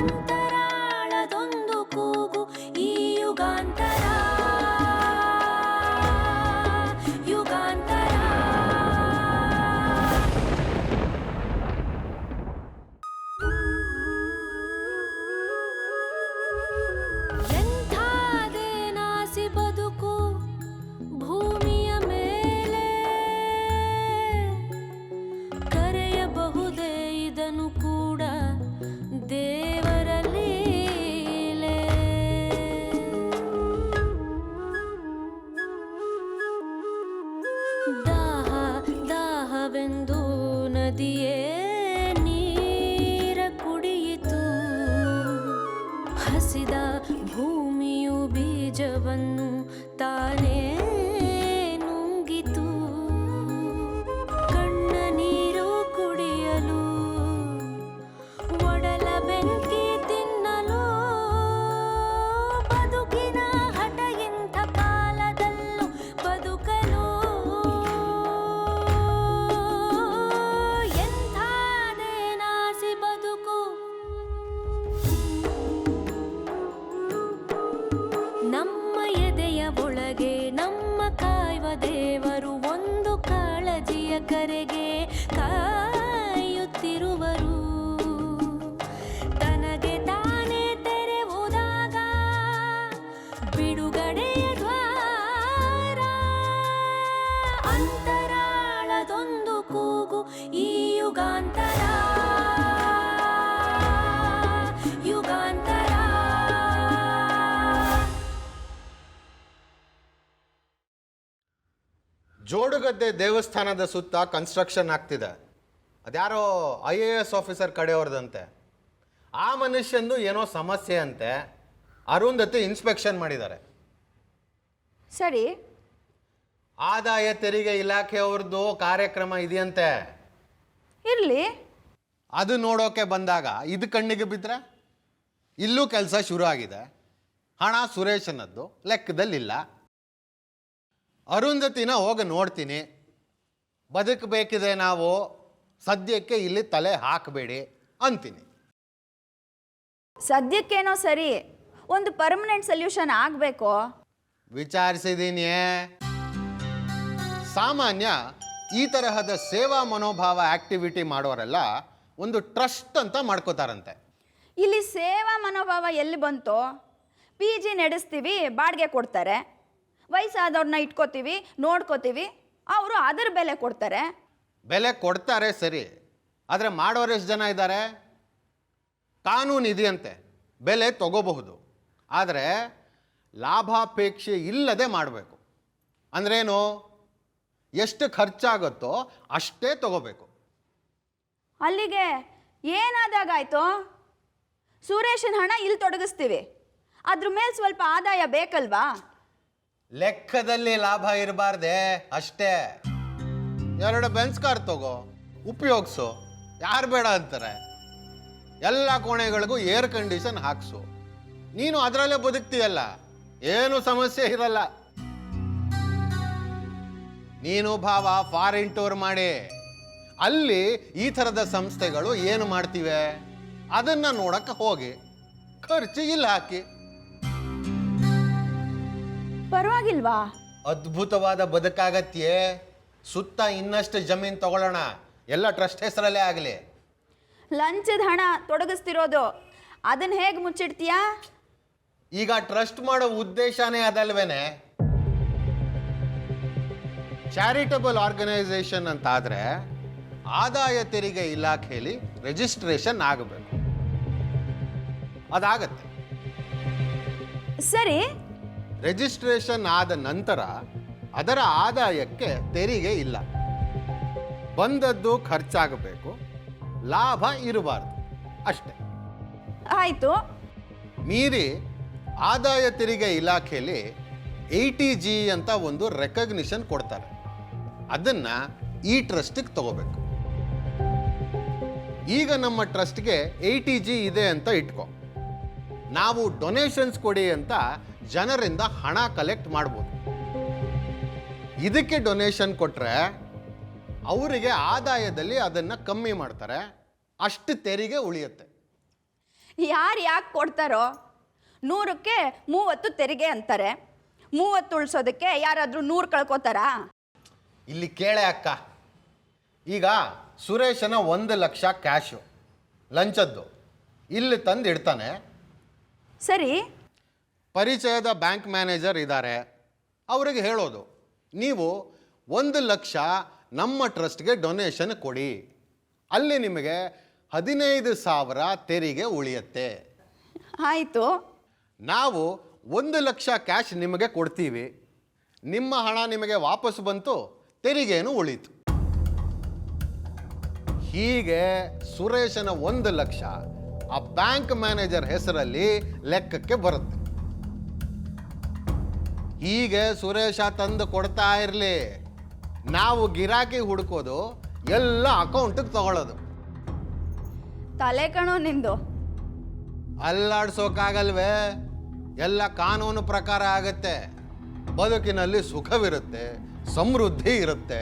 ಅಂತರಾಳದೊಂದು ಕೂಗು ಈ ಯುಗಾಂತರ ಯುಗಾಂತರ. ಎಂಥಾದೇನಾಸಿ ಬದುಕು ಭೂಮಿಯ ಮೇಲೆ, ಕರೆಯಬಹುದೇ ಇದನ್ನು ಕೂಡ ದೇವರ ಲೀಲೆ. ದಾಹ ದಾಹವೆಂದು ನದಿಯೇ ನೀರ ಕುಡಿಯಿತು, ಹಸಿದ ಭೂಮಿಯು ಬೀಜವನ್ನು ತಾನೇ ನುಂಗಿತು. ಕಣ್ಣ ನೀರು ಕುಡಿಯಲು, ಒಡಲ ಬೆಂಕಿ ತಿನ್ನಲು, ಬದುಕಿನ ಹಠ ಇಂಥ ಕಾಲದಲ್ಲೂ ಬದುಕಲು. ಎಂಥಾದೇನಾಸಿ ಬದುಕು. ನಮ್ಮ ಎದೆಯ ಒಳಗೆ ನಮ್ಮ ಕಾಯುವ ದೇವರು ಒಂದು ಕಾಳಜಿಯ ಕರೆಗೆ ಕಾಯುತ್ತಿರುವರು. ತನಗೆ ತಾನೇ ತೆರೆವುದಾಗ ಬಿಡುಗಡೆಯ ದ್ವಾರ. ಅಂತರಾಳದೊಂದು ಕೂಗು ಈ ಯುಗಾಂತರ ಯುಗಾಂತರ. ಜೋಡುಗದ್ದೆ ದೇವಸ್ಥಾನದ ಸುತ್ತ ಕನ್ಸ್ಟ್ರಕ್ಷನ್ ಆಗ್ತಿದೆ. ಅದ್ಯಾರೋ IAS ಆಫೀಸರ್ ಕಡೆಯವ್ರದಂತೆ. ಆ ಮನುಷ್ಯಂದು ಏನೋ ಸಮಸ್ಯೆ ಅಂತೆ. ಅರುಂಧತಿ ಇನ್ಸ್ಪೆಕ್ಷನ್ ಮಾಡಿದ್ದಾರೆ. ಸರಿ, ಆದಾಯ ತೆರಿಗೆ ಇಲಾಖೆಯವ್ರದ್ದು ಕಾರ್ಯಕ್ರಮ ಇದೆಯಂತೆ. ಇರಲಿ. ಅದು ನೋಡೋಕೆ ಬಂದಾಗ ಇದು ಕಣ್ಣಿಗೆ ಬಿದ್ದರೆ ಇಲ್ಲೂ ಕೆಲಸ ಶುರು ಆಗಿದೆ. ಹಣ ಸುರೇಶನದ್ದು ಲೆಕ್ಕದಲ್ಲಿಲ್ಲ. ಅರುಂಧತಿನ ಹೋಗಿ ನೋಡ್ತೀನಿ. ಬದುಕಬೇಕಿದೆ ನಾವು, ಸದ್ಯಕ್ಕೆ ಇಲ್ಲಿ ತಲೆ ಹಾಕಬೇಡಿ ಅಂತೀನಿ. ಸದ್ಯಕ್ಕೇನೋ ಸರಿ, ಒಂದು ಪರ್ಮನೆಂಟ್ ಸೊಲ್ಯೂಷನ್ ಆಗಬೇಕು. ವಿಚಾರಿಸಿದ್ದೀನಿ. ಸಾಮಾನ್ಯ ಈ ತರಹದ ಸೇವಾ ಮನೋಭಾವ ಆಕ್ಟಿವಿಟಿ ಮಾಡೋರೆಲ್ಲ ಒಂದು ಟ್ರಸ್ಟ್ ಅಂತ ಮಾಡ್ಕೋತಾರಂತೆ. ಇಲ್ಲಿ ಸೇವಾ ಮನೋಭಾವ ಎಲ್ಲಿ ಬಂತು? PG ನಡೆಸ್ತೀವಿ, ಬಾಡಿಗೆ ಕೊಡ್ತಾರೆ. ವಯಸ್ಸಾದವ್ರನ್ನ ಇಟ್ಕೋತೀವಿ, ನೋಡ್ಕೋತೀವಿ, ಅವರು ಅದರ ಬೆಲೆ ಕೊಡ್ತಾರೆ. ಬೆಲೆ ಕೊಡ್ತಾರೆ ಸರಿ, ಆದರೆ ಮಾಡೋರು ಎಷ್ಟು ಜನ ಇದ್ದಾರೆ? ಕಾನೂನು ಇದೆಯಂತೆ, ಬೆಲೆ ತಗೋಬಹುದು. ಆದರೆ ಲಾಭಾಪೇಕ್ಷೆ ಇಲ್ಲದೆ ಮಾಡಬೇಕು. ಅಂದ್ರೇನು? ಎಷ್ಟು ಖರ್ಚಾಗುತ್ತೋ ಅಷ್ಟೇ ತಗೋಬೇಕು. ಅಲ್ಲಿಗೆ ಏನಾದಾಗಾಯ್ತು? ಸುರೇಶನ ಹಣ ಇಲ್ಲಿ ತೊಡಗಿಸ್ತೀವಿ, ಅದ್ರ ಮೇಲೆ ಸ್ವಲ್ಪ ಆದಾಯ ಬೇಕಲ್ವಾ? ಲೆಕ್ಕದಲ್ಲಿ ಲಾಭ ಇರಬಾರ್ದೆ ಅಷ್ಟೇ. 2 ಬೆನ್ಸ್ ಕಾರ್ ತಗೋ, ಉಪಯೋಗಿಸು, ಯಾರು ಬೇಡ ಅಂತಾರೆ. ಎಲ್ಲ ಕೋಣೆಗಳಿಗೂ ಏರ್ ಕಂಡೀಷನ್ ಹಾಕ್ಸು, ನೀನು ಅದರಲ್ಲೇ ಬದುಕ್ತೀಯಲ್ಲ, ಏನು ಸಮಸ್ಯೆ ಇರಲ್ಲ. ನೀನು ಭಾವ ಫಾರಿನ್ ಟೂರ್ ಮಾಡಿ, ಅಲ್ಲಿ ಈ ಥರದ ಸಂಸ್ಥೆಗಳು ಏನು ಮಾಡ್ತಿವೆ ಅದನ್ನ ನೋಡಕ್ಕೆ ಹೋಗಿ, ಖರ್ಚು ಇಲ್ಲಿ ಹಾಕಿ. ಪರವಾಗಿಲ್ವಾ? ಅದ್ಭುತವಾದ ಬದುಕಾಗತ್ಯೆ. ಸುತ್ತ ಇನ್ನಷ್ಟು ಜಮೀನು ತಗೊಳ್ಳೋಣ, ಎಲ್ಲ ಟ್ರಸ್ಟ್ ಹೆಸರಲ್ಲೇ ಆಗಲಿ. ಲಂಚದ ಹಣ ತೊಡಗಿಸ್ತಿರೋದು, ಅದನ್ನ ಹೇಗೆ ಮುಚ್ಚಿಡ್ತೀಯಾ? ಈಗ ಟ್ರಸ್ಟ್ ಮಾಡೋ ಉದ್ದೇಶನೇ ಅದಲ್ವೇನೆ. ಚಾರಿಟಬಲ್ ಆರ್ಗನೈಸೇಷನ್ ಅಂತಾದರೆ ಆದಾಯ ತೆರಿಗೆ ಇಲಾಖೆಯಲ್ಲಿ ರಿಜಿಸ್ಟ್ರೇಷನ್ ಆಗಬೇಕು. ಅದಾಗತ್ತೆ. ಸರಿ, ರಿಜಿಸ್ಟ್ರೇಷನ್ ಆದ ನಂತರ ಅದರ ಆದಾಯಕ್ಕೆ ತೆರಿಗೆ ಇಲ್ಲ. ಬಂದದ್ದು ಖರ್ಚಾಗಬೇಕು, ಲಾಭ ಇರಬಾರ್ದು ಅಷ್ಟೆ. ಆಯಿತು. ಮೀರಿ ಆದಾಯ ತೆರಿಗೆ ಇಲಾಖೆಯಲ್ಲಿ ATG ಅಂತ ಒಂದು ರೆಕಗ್ನಿಷನ್ ಕೊಡ್ತಾರೆ. ಅದನ್ನು ಈ ಟ್ರಸ್ಟಿಗೆ ತಗೋಬೇಕು. ಈಗ ನಮ್ಮ ಟ್ರಸ್ಟ್ಗೆ ATG ಇದೆ ಅಂತ ಇಟ್ಕೋ. ನಾವು ಡೊನೇಷನ್ಸ್ ಕೊಡಿ ಅಂತ ಜನರಿಂದ ಹಣ ಕಲೆಕ್ಟ್ ಮಾಡ್ಬೋದು. ಇದಕ್ಕೆ ಡೊನೇಷನ್ ಕೊಟ್ಟರೆ ಅವರಿಗೆ ಆದಾಯದಲ್ಲಿ ಅದನ್ನು ಕಮ್ಮಿ ಮಾಡ್ತಾರೆ, ಅಷ್ಟು ತೆರಿಗೆ ಉಳಿಯುತ್ತೆ. ಯಾರು ಯಾಕೆ ಕೊಡ್ತಾರೋ? 100ಕ್ಕೆ 30 ತೆರಿಗೆ ಅಂತಾರೆ. 30 ಉಳಿಸೋದಕ್ಕೆ ಯಾರಾದರೂ 100 ಕಳ್ಕೊತಾರಾ? ಇಲ್ಲಿ ಕೇಳೆ ಅಕ್ಕ, ಈಗ ಸುರೇಶನ 1 ಲಕ್ಷ ಕ್ಯಾಶು ಲಂಚದ್ದು ಇಲ್ಲಿ ತಂದು ಇಡ್ತಾನೆ. ಸರಿ, ಪರಿಚಯದ ಬ್ಯಾಂಕ್ ಮ್ಯಾನೇಜರ್ ಇದ್ದಾರೆ, ಅವರಿಗೆ ಹೇಳೋದು ನೀವು 1 ಲಕ್ಷ ನಮ್ಮ ಟ್ರಸ್ಟ್ಗೆ ಡೊನೇಷನ್ ಕೊಡಿ, ಅಲ್ಲಿ ನಿಮಗೆ 15,000 ತೆರಿಗೆ ಉಳಿಯುತ್ತೆ. ಆಯಿತು. ನಾವು 1 ಲಕ್ಷ ಕ್ಯಾಶ್ ನಿಮಗೆ ಕೊಡ್ತೀವಿ, ನಿಮ್ಮ ಹಣ ನಿಮಗೆ ವಾಪಸ್ ಬಂತು, ತೆರಿಗೆನೂ ಉಳೀತು. ಹೀಗೆ ಸುರೇಶನ 1 ಲಕ್ಷ ಆ ಬ್ಯಾಂಕ್ ಮ್ಯಾನೇಜರ್ ಹೆಸರಲ್ಲಿ ಲೆಕ್ಕಕ್ಕೆ ಬರುತ್ತೆ. ಹೀಗೆ ಸುರೇಶ ತಂದು ಕೊಡ್ತಾ ಇರಲಿ, ನಾವು ಗಿರಾಕಿ ಹುಡುಕೋದು, ಎಲ್ಲ ಅಕೌಂಟಿಗೆ ತಗೊಳ್ಳೋದು. ತಲೆ ಕಣೋ ನಿಂದು. ಅಲ್ಲಾಡ್ಸೋಕ್ಕಾಗಲ್ವೇ? ಎಲ್ಲ ಕಾನೂನು ಪ್ರಕಾರ ಆಗತ್ತೆ. ಬದುಕಿನಲ್ಲಿ ಸುಖವಿರುತ್ತೆ, ಸಮೃದ್ಧಿ ಇರುತ್ತೆ,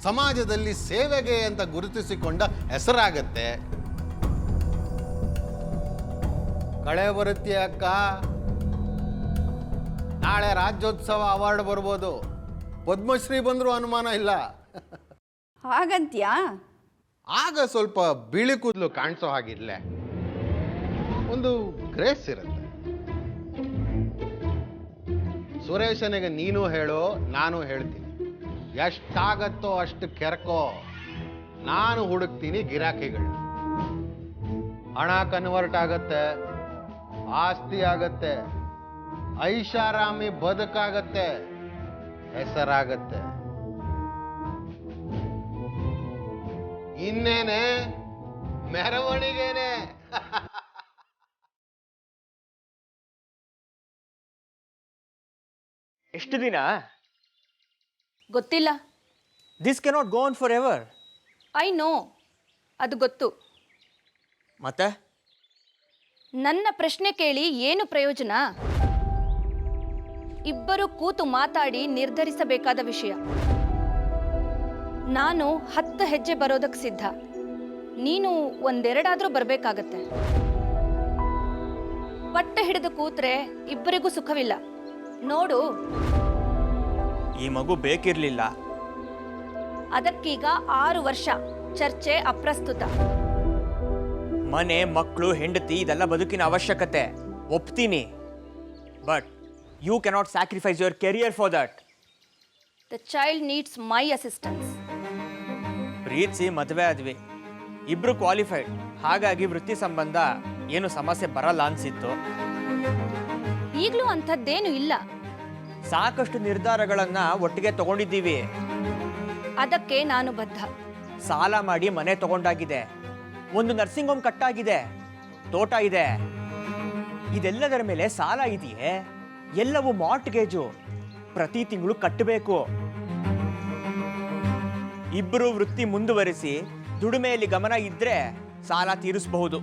ಸಮಾಜದಲ್ಲಿ ಸೇವೆಗೆ ಅಂತ ಗುರುತಿಸಿಕೊಂಡ ಹೆಸರಾಗತ್ತೆ. ಕಳೆ ಬರುತ್ತೆ ಅಕ್ಕ, ನಾಳೆ ರಾಜ್ಯೋತ್ಸವ ಅವಾರ್ಡ್ ಬರ್ಬೋದು, ಪದ್ಮಶ್ರೀ ಬಂದರೂ ಅನುಮಾನ ಇಲ್ಲ. ಹಾಗಂತ್ಯಾ? ಆಗ ಸ್ವಲ್ಪ ಬಿಳಿ ಕೂದಲು ಕಾಣಿಸೋ ಹಾಗಿರ್ಲೆ, ಒಂದು ಗ್ರೇಸ್ ಇರುತ್ತೆ. ಸುರೇಶನಿಗೆ ನೀನು ಹೇಳೋ, ನಾನು ಹೇಳ್ತೀನಿ, ಎಷ್ಟಾಗತ್ತೋ ಅಷ್ಟು ಕೆರ್ಕೋ, ನಾನು ಹುಡುಕ್ತೀನಿ ಗಿರಾಕಿಗಳು. ಹಣ ಕನ್ವರ್ಟ್ ಆಗತ್ತೆ, ಆಸ್ತಿ ಆಗತ್ತೆ, ಐಷಾರಾಮಿ ಬದುಕಾಗತ್ತೆ, ಹೆಸರಾಗತ್ತೆ. ಇನ್ನೇನೆ ಮೆರವಣಿಗೆನೆ. ಎಷ್ಟು ದಿನ? ಗೊತ್ತಿಲ್ಲ. This cannot go on for ever. I know, ಅದು ಗೊತ್ತು. ಮತ್ತೆ ನನ್ನ ಪ್ರಶ್ನೆ ಕೇಳಿ ಏನು ಪ್ರಯೋಜನ? ಇಬ್ಬರು ಕೂತು ಮಾತಾಡಿ ನಿರ್ಧರಿಸಬೇಕಾದ ವಿಷಯ. ನಾನು 10 ಹೆಜ್ಜೆ ಬರೋದಕ್ಕೆ ಸಿದ್ಧ, ನೀನು 1-2 ಬರಬೇಕಾಗತ್ತೆ. ಪಟ್ಟ ಹಿಡಿದು ಕೂತ್ರೆ ಇಬ್ಬರಿಗೂ ಸುಖವಿಲ್ಲ. ನೋಡು, ಈ ಮಗು ಬೇಕಿರ್ಲಿಲ್ಲ. ಅದಕ್ಕೀಗ 6 ವರ್ಷ. ಚರ್ಚೆ ಅಪ್ರಸ್ತುತ. ಮನೆ, ಮಕ್ಕಳು, ಹೆಂಡತಿ ಇದೆಲ್ಲ ಬದುಕಿನ ಅವಶ್ಯಕತೆ, ಒಪ್ತೀನಿ. But you cannot sacrifice your career for that. The child needs my assistance. ಪ್ರೀತಿಸಿ ಮದುವೆ ಆದ್ವಿ, ಇಬ್ರು ಕ್ವಾಲಿಫೈಡ್, ಹಾಗಾಗಿ ವೃತ್ತಿ ಸಂಬಂಧ ಏನು ಸಮಸ್ಯೆ ಬರಲ್ಲ ಅನ್ಸಿತ್ತು. ಈಗಲೂ ಅಂಥದ್ದೇನು ಇಲ್ಲ. ಸಾಕಷ್ಟು ನಿರ್ಧಾರಗಳನ್ನ ಒಟ್ಟಿಗೆ ತಗೊಂಡಿದ್ದೀವಿ. ಅದಕ್ಕೆ ನಾನು ಬದ್ಧ. ಸಾಲ ಮಾಡಿ ಮನೆ ತಗೊಂಡಾಗಿದೆ, ಒಂದು ನರ್ಸಿಂಗ್ ಹೋಮ್ ಕಟ್ಟಾಗಿದೆ, ತೋಟ ಇದೆ. ಇದೆಲ್ಲದರ ಮೇಲೆ ಸಾಲ ಇದೆಯೇ? ಎಲ್ಲವೂ ಮಾರ್ಟ್ಗೇಜು, ಪ್ರತಿ ತಿಂಗಳು ಕಟ್ಟಬೇಕು. ಇಬ್ಬರು ವೃತ್ತಿ ಮುಂದುವರಿಸಿ ದುಡಿಮೆಯಲ್ಲಿ ಗಮನ ಇದ್ರೆ ಸಾಲ ತೀರಿಸಬಹುದು,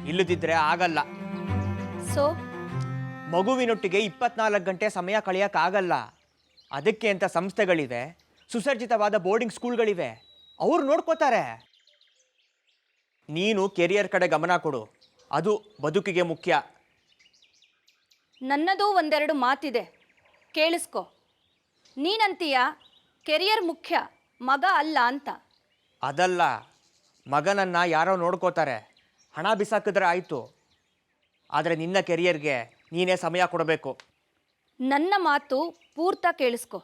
ಇಲ್ಲದಿದ್ರೆ ಆಗಲ್ಲ. ಸೊ ಮಗುವಿನೊಟ್ಟಿಗೆ 24 ಗಂಟೆ ಸಮಯ ಕಳೆಯೋಕ್ಕಾಗಲ್ಲ. ಅದಕ್ಕೆ ಅಂತ ಸಂಸ್ಥೆಗಳಿವೆ, ಸುಸಜ್ಜಿತವಾದ ಬೋರ್ಡಿಂಗ್ ಸ್ಕೂಲ್ಗಳಿವೆ, ಅವ್ರು ನೋಡ್ಕೋತಾರೆ. ನೀನು ಕೆರಿಯರ್ ಕಡೆ ಗಮನ ಕೊಡು, ಅದು ಬದುಕಿಗೆ ಮುಖ್ಯ. ನನ್ನದೂ 1-2 ಮಾತಿದೆ, ಕೇಳಿಸ್ಕೊ. ನೀನಂತೀಯ ಕೆರಿಯರ್ ಮುಖ್ಯ, ಮಗ ಅಲ್ಲ ಅಂತ. ಅದಲ್ಲ, ಮಗನನ್ನು ಯಾರೋ ನೋಡ್ಕೋತಾರೆ, ಹಣ ಬಿಸಾಕಿದ್ರೆ ಆಯಿತು. ಆದರೆ ನಿನ್ನ ಕೆರಿಯರ್ಗೆ ನೀನೇ ಸಮಯ ಕೊಡಬೇಕು. ನನ್ನ ಮಾತು ಪೂರ್ತ ಕೇಳಿಸ್ಕೊ.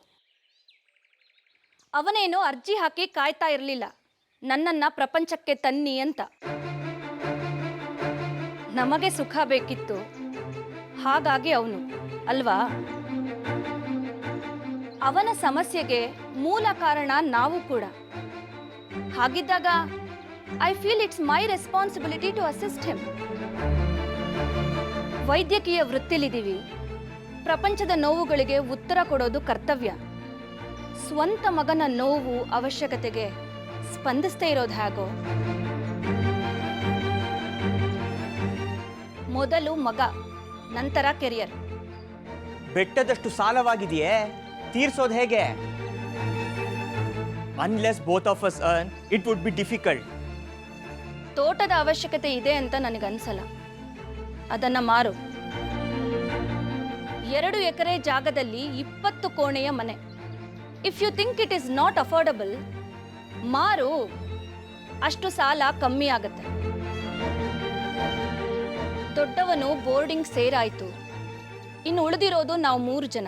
ಅವನೇನೋ ಅರ್ಜಿ ಹಾಕಿ ಕಾಯ್ತಾ ಇರಲಿಲ್ಲ ನನ್ನನ್ನು ಪ್ರಪಂಚಕ್ಕೆ ತನ್ನಿ ಅಂತ. ನಮಗೆ ಸುಖ ಬೇಕಿತ್ತು, ಹಾಗಾಗಿ ಅವನು ಅಲ್ವಾ? ಅವನ ಸಮಸ್ಯೆಗೆ ಮೂಲ ಕಾರಣ ನಾವು ಕೂಡ. ಹಾಗಿದ್ದಾಗ I feel it's my responsibility to assist him. ವೈದ್ಯಕೀಯ ವೃತ್ತಿಲಿದ್ದೀವಿ, ಪ್ರಪಂಚದ ನೋವುಗಳಿಗೆ ಉತ್ತರ ಕೊಡೋದು ಕರ್ತವ್ಯ. ಸ್ವಂತ ಮಗನ ನೋವು ಅವಶ್ಯಕತೆಗೆ ಸ್ಪಂದಿಸ್ತೇ ಇರೋದು ಹೇಗೋ? ಮೊದಲು ಮಗ, ನಂತರ ಕೆರಿಯರ್. ಬೆಟ್ಟದಷ್ಟು ಸಾಲವಾಗಿದೆಯೇ, ತೀರ್ಸೋದು ಹೇಗೆ? Unless both of us earn, it would be difficult. ತೋಟದ ಅವಶ್ಯಕತೆ ಇದೆ ಅಂತ ನನಗನ್ಸಲ್ಲ. ಅದನ್ನು ಮಾರು. 2 ಎಕರೆ ಜಾಗದಲ್ಲಿ 20 ಕೋಣೆಯ ಮನೆ. If you think it is not affordable, ಮಾರು. ಅಷ್ಟು ಸಾಲ ಕಮ್ಮಿ ಆಗತ್ತೆ. ದೊಡ್ಡವನು ಬೋರ್ಡಿಂಗ್ ಸೇರಾಯ್ತು. ಇನ್ನು ಉಳಿದಿರೋದು ನಾವು 3 ಜನ.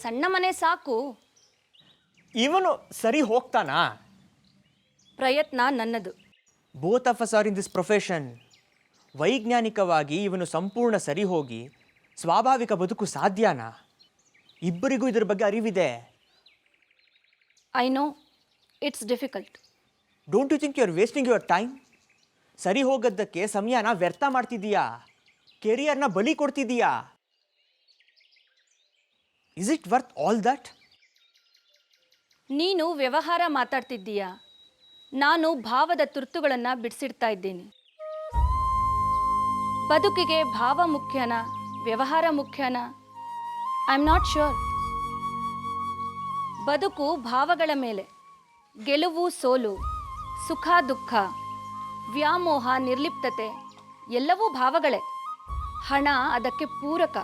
ಸಣ್ಣ ಮನೆ ಸಾಕು. ಇವನು ಸರಿ ಹೋಗ್ತಾನಾ? ಪ್ರಯತ್ನ ನನ್ನದು. Both of us are in this profession. ವೈಜ್ಞಾನಿಕವಾಗಿ ಇವನು ಸಂಪೂರ್ಣ ಸರಿ ಹೋಗಿ ಸ್ವಾಭಾವಿಕ ಬದುಕು ಸಾಧ್ಯನಾ? ಇಬ್ಬರಿಗೂ ಇದ್ರ ಬಗ್ಗೆ ಅರಿವಿದೆ. I know it's difficult. Don't you think you are wasting your time? ಸರಿ ಹೋಗೋದಕ್ಕೆ ಸಮಯನ ವ್ಯರ್ಥ ಮಾಡ್ತಿದ್ದೀಯಾ? ಕೆರಿಯರ್ನ ಬಲಿ ಕೊಡ್ತಿದ್ದೀಯಾ? Is it worth all that? ನೀನು ವ್ಯವಹಾರ ಮಾತಾಡ್ತಿದ್ದೀಯಾ, ನಾನು ಭಾವದ ತುರ್ತುಗಳನ್ನು ಬಿಡಿಸಿಡ್ತಾ ಇದ್ದೀನಿ. ಬದುಕಿಗೆ ಭಾವ ಮುಖ್ಯನಾ, ವ್ಯವಹಾರ ಮುಖ್ಯನಾ? I am not sure. ಬದುಕು ಭಾವಗಳ ಮೇಲೆ. ಗೆಲುವು ಸೋಲು, ಸುಖ ದುಃಖ, ವ್ಯಾಮೋಹ ನಿರ್ಲಿಪ್ತತೆ ಎಲ್ಲವೂ ಭಾವಗಳೇ. ಹಣ ಅದಕ್ಕೆ ಪೂರಕ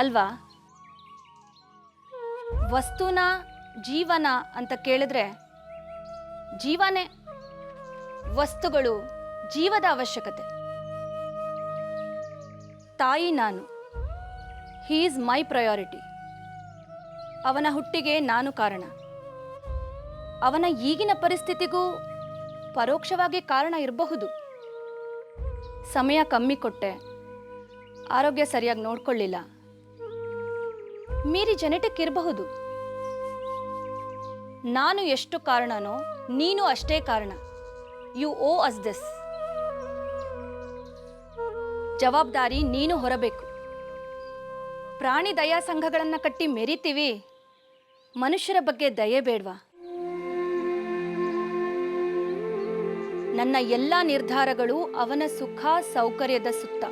ಅಲ್ವಾ? ವಸ್ತುನ ಜೀವನ ಅಂತ ಕೇಳಿದ್ರೆ ಜೀವನೇ. ವಸ್ತುಗಳು ಜೀವದ ಅವಶ್ಯಕತೆ. ತಾಯಿ ನಾನು. He is my priority. ಅವನ ಹುಟ್ಟಿಗೆ ನಾನು ಕಾರಣ. ಅವನ ಈಗಿನ ಪರಿಸ್ಥಿತಿಗೂ ಪರೋಕ್ಷವಾಗಿ ಕಾರಣ ಇರಬಹುದು. ಸಮಯ ಕಮ್ಮಿ ಕೊಟ್ಟೆ, ಆರೋಗ್ಯ ಸರಿಯಾಗಿ ನೋಡ್ಕೊಳ್ಳಿಲ್ಲ, ಮೀರಿ ಜೆನೆಟಿಕ್ ಇರಬಹುದು. ನಾನು ಎಷ್ಟು ಕಾರಣನೋ ನೀನು ಅಷ್ಟೇ ಕಾರಣ. You owe us this. ಜವಾಬ್ದಾರಿ ನೀನು ಹೊರಬೇಕು. ಪ್ರಾಣಿ ದಯಾ ಸಂಘಗಳನ್ನು ಕಟ್ಟಿ ಮೆರಿತೀವಿ, ಮನುಷ್ಯರ ಬಗ್ಗೆ ದಯೆ ಬೇಡ್ವಾ? ನನ್ನ ಎಲ್ಲ ನಿರ್ಧಾರಗಳು ಅವನ ಸುಖ ಸೌಕರ್ಯದ ಸುತ್ತ.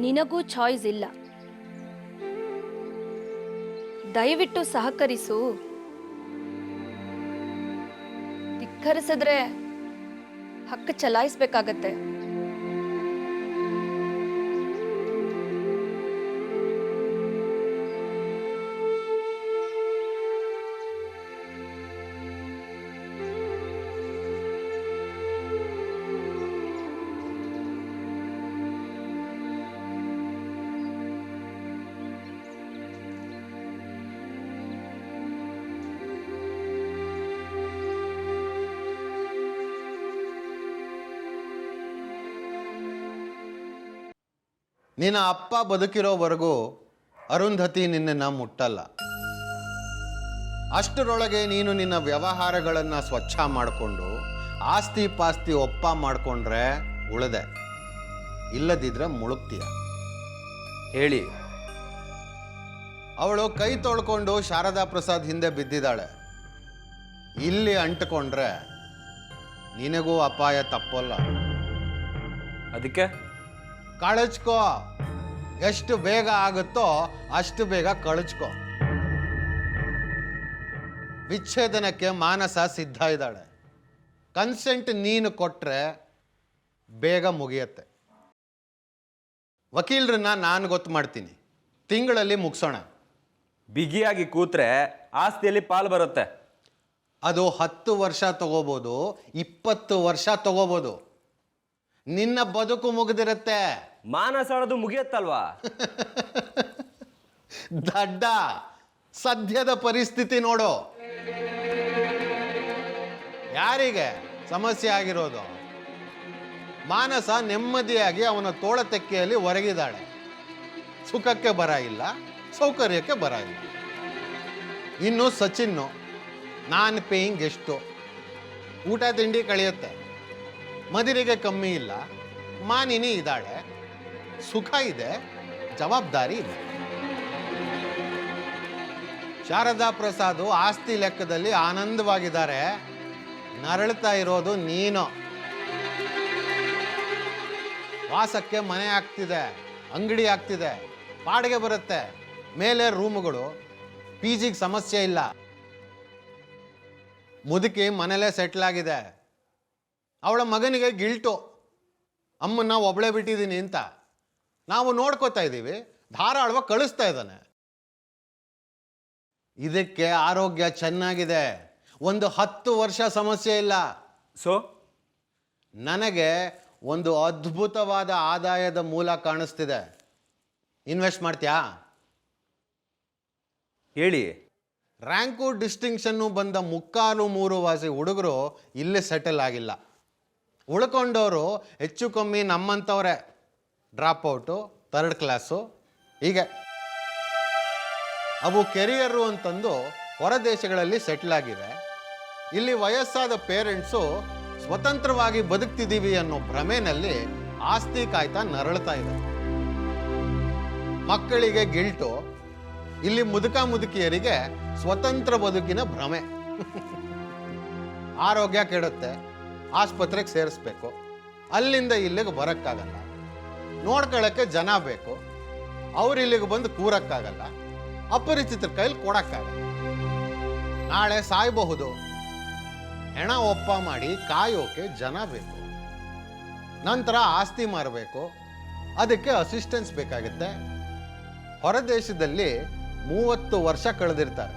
ನಿನಗೂ ಚಾಯ್ಸ್ ಇಲ್ಲ. ದಯವಿಟ್ಟು ಸಹಕರಿಸು. ಧಿಕ್ಕರಿಸಿದ್ರೆ ಹಕ್ಕು ಚಲಾಯಿಸಬೇಕಾಗತ್ತೆ. ನಿನ್ನ ಅಪ್ಪ ಬದುಕಿರೋವರೆಗೂ ಅರುಂಧತಿ ನಿನ್ನನ್ನು ಮುಟ್ಟಲ್ಲ. ಅಷ್ಟರೊಳಗೆ ನೀನು ನಿನ್ನ ವ್ಯವಹಾರಗಳನ್ನು ಸ್ವಚ್ಛ ಮಾಡಿಕೊಂಡು ಆಸ್ತಿ ಪಾಸ್ತಿ ಒಪ್ಪ ಮಾಡಿಕೊಂಡ್ರೆ ಉಳಿದೆ, ಇಲ್ಲದಿದ್ರೆ ಮುಳುಗ್ತೀಯ. ಹೇಳಿ. ಅವಳು ಕೈ ತೊಳ್ಕೊಂಡು ಶಾರದಾ ಪ್ರಸಾದ್ ಹಿಂದೆ ಬಿದ್ದಿದ್ದಾಳೆ. ಇಲ್ಲಿ ಅಂಟ್ಕೊಂಡ್ರೆ ನಿನಗೂ ಅಪಾಯ ತಪ್ಪಲ್ಲ. ಅದಕ್ಕೆ ಕಳಚ್ಕೋ. ಎಷ್ಟು ಬೇಗ ಆಗುತ್ತೋ ಅಷ್ಟು ಬೇಗ ಕಳಚ್ಕೋ. ವಿಚ್ಛೇದನಕ್ಕೆ ಮಾನಸ ಸಿದ್ಧ ಇದ್ದಾಳೆ. ಕನ್ಸೆಂಟ್ ನೀನು ಕೊಟ್ರೆ ಬೇಗ ಮುಗಿಯತ್ತೆ. ವಕೀಲರನ್ನ ನಾನು ಗೊತ್ತು ಮಾಡ್ತೀನಿ. ತಿಂಗಳಲ್ಲಿ ಮುಗಿಸೋಣ. ಬಿಗಿಯಾಗಿ ಕೂತ್ರೆ ಆಸ್ತಿಯಲ್ಲಿ ಪಾಲು ಬರುತ್ತೆ. ಅದು 10 ವರ್ಷ ತಗೋಬೋದು, 20 ವರ್ಷ ತಗೋಬೋದು. ನಿನ್ನ ಬದುಕು ಮುಗಿದಿರುತ್ತೆ. ಮಾನಸ ಆಡೋದು ಮುಗಿಯತ್ತಲ್ವಾ? ದಡ್ಡ, ಸದ್ಯದ ಪರಿಸ್ಥಿತಿ ನೋಡು. ಯಾರಿಗೆ ಸಮಸ್ಯೆ ಆಗಿರೋದು? ಮಾನಸ ನೆಮ್ಮದಿಯಾಗಿ ಅವನ ತೋಳ ತೆಕ್ಕೆಯಲ್ಲಿ ಹೊರಗಿದ್ದಾಳೆ. ಸುಖಕ್ಕೆ ಬರ ಇಲ್ಲ, ಸೌಕರ್ಯಕ್ಕೆ ಬರ ಇಲ್ಲ. ಇನ್ನು ಸಚಿನ್ನು ನಾನ್ ಪೇಯಿಂಗ್ ಗೆಸ್ಟು. ಊಟ ತಿಂಡಿ ಕಳೆಯುತ್ತೆ, ಮದಿರಿಗೆ ಕಮ್ಮಿ ಇಲ್ಲ, ಮಾನಿನಿ ಇದ್ದಾಳೆ, ಸುಖ ಇದೆ, ಜವಾಬ್ದಾರಿ ಇದೆ. ಶಾರದಾ ಪ್ರಸಾದ್ ಆಸ್ತಿ ಲೆಕ್ಕದಲ್ಲಿ ಆನಂದವಾಗಿದ್ದಾರೆ. ನರಳ್ತಾ ಇರೋದು ನೀನು. ವಾಸಕ್ಕೆ ಮನೆ ಆಗ್ತಿದೆ, ಅಂಗಡಿ ಆಗ್ತಿದೆ, ಬಾಡಿಗೆ ಬರುತ್ತೆ, ಮೇಲೆ ರೂಮುಗಳು. PGಗೆ ಸಮಸ್ಯೆ ಇಲ್ಲ. ಮುದುಕಿ ಮನೇಲೇ ಸೆಟ್ಲ್ ಆಗಿದೆ. ಅವಳ ಮಗನಿಗೆ ಗಿಲ್ಟು. ಅಮ್ಮನ್ನ ಒಬ್ಳೆ ಬಿಟ್ಟಿದ್ದೀನಿ ಅಂತ. ನಾವು ನೋಡ್ಕೋತಾ ಇದ್ದೀವಿ, ಧಾರಾಳವಾಗಿ ಕಳಿಸ್ತಾ ಇದ್ದಾನೆ. ಇದಕ್ಕೆ ಆರೋಗ್ಯ ಚೆನ್ನಾಗಿದೆ, ಒಂದು 10 ವರ್ಷ ಸಮಸ್ಯೆ ಇಲ್ಲ. ಸೊ ನನಗೆ ಒಂದು ಅದ್ಭುತವಾದ ಆದಾಯದ ಮೂಲ ಕಾಣಿಸ್ತಿದೆ. ಇನ್ವೆಸ್ಟ್ ಮಾಡ್ತೀಯಾ? ಹೇಳಿ. ರ್ಯಾಂಕು ಡಿಸ್ಟಿಂಕ್ಷನ್ನು ಬಂದ 3/4 ವಾಸಿ ಹುಡುಗರು ಇಲ್ಲೇ ಸೆಟಲ್ ಆಗಿಲ್ಲ. ಉಳ್ಕೊಂಡವರು ಹೆಚ್ಚು ಕಮ್ಮಿ ನಮ್ಮಂಥವ್ರೆ, ಡ್ರಾಪ್ ಔಟು, 3rd ಕ್ಲಾಸು, ಹೀಗೆ. ಅವು ಕೆರಿಯರು ಅಂತಂದು ಹೊರ ದೇಶಗಳಲ್ಲಿ ಸೆಟ್ಲ್ ಆಗಿವೆ. ಇಲ್ಲಿ ವಯಸ್ಸಾದ ಪೇರೆಂಟ್ಸು ಸ್ವತಂತ್ರವಾಗಿ ಬದುಕ್ತಿದ್ದೀವಿ ಅನ್ನೋ ಭ್ರಮೆನಲ್ಲಿ ಆಸ್ತಿ ಕಾಯ್ತಾ ನರಳ್ತಾ ಇದೆ. ಮಕ್ಕಳಿಗೆ ಗಿಲ್ಟು, ಇಲ್ಲಿ ಮುದುಕಿಯರಿಗೆ ಸ್ವತಂತ್ರ ಬದುಕಿನ ಭ್ರಮೆ. ಆರೋಗ್ಯ ಕೆಡುತ್ತೆ, ಆಸ್ಪತ್ರೆಗೆ ಸೇರಿಸ್ಬೇಕು, ಅಲ್ಲಿಂದ ಇಲ್ಲಿಗೆ ಬರೋಕ್ಕಾಗಲ್ಲ, ನೋಡ್ಕೊಳ್ಳೋಕ್ಕೆ ಜನ ಬೇಕು, ಅವ್ರು ಇಲ್ಲಿಗೆ ಬಂದು ಕೂರಕ್ಕಾಗಲ್ಲ, ಅಪರಿಚಿತರ ಕೈಲಿ ಕೊಡಕ್ಕಾಗಲ್ಲ. ನಾಳೆ ಸಾಯಬಹುದು, ಹೆಣ ಒಪ್ಪ ಮಾಡಿ ಕಾಯೋಕೆ ಜನ ಬೇಕು, ನಂತರ ಆಸ್ತಿ ಮಾರಬೇಕು, ಅದಕ್ಕೆ ಅಸಿಸ್ಟೆನ್ಸ್ ಬೇಕಾಗುತ್ತೆ. ಹೊರ ದೇಶದಲ್ಲಿ 30 ವರ್ಷ ಕಳೆದಿರ್ತಾರೆ.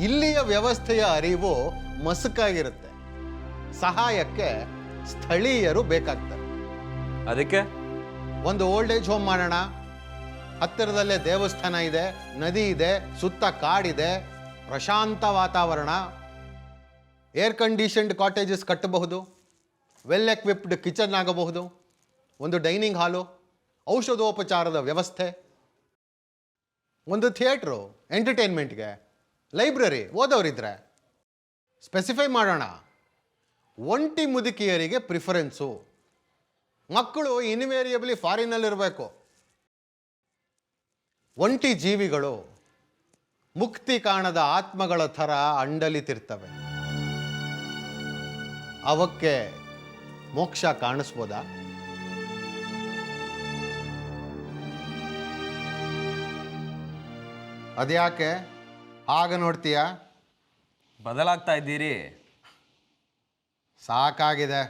ಇಲ್ಲಿಯ ವ್ಯವಸ್ಥೆಯ ಅರಿವು ಮಸುಕಾಗಿರುತ್ತೆ. ಸಹಾಯಕ್ಕೆ ಸ್ಥಳೀಯರು ಬೇಕಾಗ್ತಾರೆ. ಅದಕ್ಕೆ ಒಂದು ಓಲ್ಡ್ ಏಜ್ ಹೋಮ್ ಮಾಡೋಣ. ಹತ್ತಿರದಲ್ಲೇ ದೇವಸ್ಥಾನ ಇದೆ, ನದಿ ಇದೆ, ಸುತ್ತ ಕಾಡಿದೆ, ಪ್ರಶಾಂತ ವಾತಾವರಣ, ಏರ್ ಕಂಡೀಷನ್ಡ್ ಕಾಟೇಜಸ್ ಕಟ್ಟಬಹುದು, ವೆಲ್ ಎಕ್ವಿಪ್ಡ್ ಕಿಚನ್ ಆಗಬಹುದು, ಒಂದು ಡೈನಿಂಗ್ ಹಾಲು, ಔಷಧೋಪಚಾರದ ವ್ಯವಸ್ಥೆ, ಒಂದು ಥಿಯೇಟ್ರು ಎಂಟರ್ಟೈನ್ಮೆಂಟ್ಗೆ, ಲೈಬ್ರರಿ ಓದೋರಿದ್ರೆ. ಸ್ಪೆಸಿಫೈ ಮಾಡೋಣ, ಒಂಟಿ ಮುದುಕಿಯರಿಗೆ ಪ್ರಿಫರೆನ್ಸು, ಮಕ್ಕಳು ಇನ್ವೇರಿಯಬಲಿ ಫಾರಿನಲ್ಲಿರಬೇಕು. ಒಂಟಿ ಜೀವಿಗಳು ಮುಕ್ತಿ ಕಾಣದ ಆತ್ಮಗಳ ಥರ ಅಂಡಲಿತಿರ್ತವೆ. ಅವಕ್ಕೆ ಮೋಕ್ಷ ಕಾಣಿಸ್ಬೋದಾ? ಅದ್ಯಾಕೆ ಆಗ ನೋಡ್ತೀಯ? ಬದಲಾಗ್ತಾ ಇದ್ದೀರಿ. ಸಾಕಾಗಿದೆ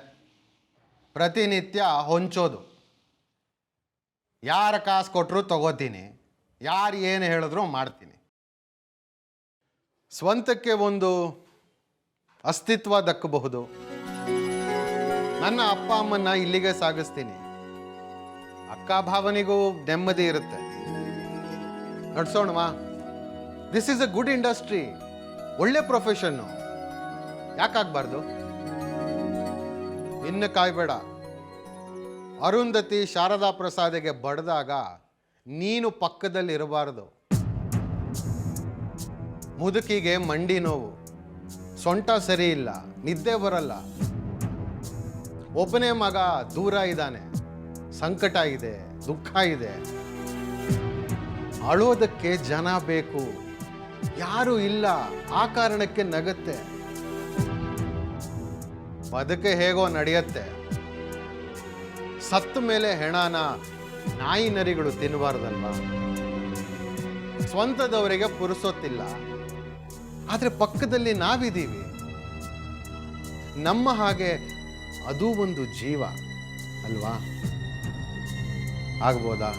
ಪ್ರತಿನಿತ್ಯ ಹೊಂಚೋದು. ಯಾರ ಕಾಸು ಕೊಟ್ಟರು ತಗೋತೀನಿ, ಯಾರು ಏನು ಹೇಳಿದ್ರು ಮಾಡ್ತೀನಿ. ಸ್ವಂತಕ್ಕೆ ಒಂದು ಅಸ್ತಿತ್ವ ದಕ್ಕಬಹುದು. ನನ್ನ ಅಪ್ಪ ಅಮ್ಮನ್ನ ಇಲ್ಲಿಗೆ ಸಾಗಿಸ್ತೀನಿ. ಅಕ್ಕ ಭಾವನಿಗೂ ನೆಮ್ಮದಿ ಇರುತ್ತೆ. ನಡ್ಸೋಣವಾ? This is a good industry, ಒಳ್ಳೆ ಪ್ರೊಫೆಷನ್ನು, ಯಾಕಾಗಬಾರ್ದು? ಇನ್ನು ಕಾಯ್ಬೇಡ. ಅರುಂಧತಿ ಶಾರದಾ ಪ್ರಸಾದಿಗೆ ಬಡ್ದಾಗ ನೀನು ಪಕ್ಕದಲ್ಲಿ ಇರಬಾರದು. ಮುದುಕಿಗೆ ಮಂಡಿ ನೋವು, ಸೊಂಟ ಸರಿ ಇಲ್ಲ, ನಿದ್ದೆ ಬರಲ್ಲ, ಒಬ್ಬನೇ ಮಗ ದೂರ ಇದ್ದಾನೆ, ಸಂಕಟ ಇದೆ, ದುಃಖ ಇದೆ, ಅಳೋದಕ್ಕೆ ಜನ ಬೇಕು, ಯಾರು ಇಲ್ಲ, ಆ ಕಾರಣಕ್ಕೆ ನಗತ್ತೆ. ಬದುಕೆ ಹೇಗೋ ನಡೆಯತ್ತೆ. ಸತ್ತ ಮೇಲೆ ಹೆಣನ ನಾಯಿ ನರಿಗಳು ತಿನ್ನಬಾರ್ದಲ್ವಾ? ಸ್ವಂತದವರಿಗೆ ಪುರುಸೊತ್ತಿಲ್ಲ, ಆದ್ರೆ ಪಕ್ಕದಲ್ಲಿ ನಾವಿದ್ದೀವಿ. ನಮ್ಮ ಹಾಗೆ ಅದು ಒಂದು ಜೀವ ಅಲ್ವಾ? ಆಗ್ಬೋದಾ?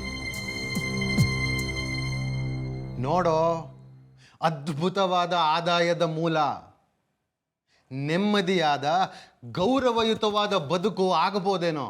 ನೋಡೋ, ಅದ್ಭುತವಾದ ಆದಾಯದ ಮೂಲ, ನೆಮ್ಮದಿಯಾದ ಗೌರವಯುತವಾದ ಬದುಕು ಆಗಬಹುದೇನೋ?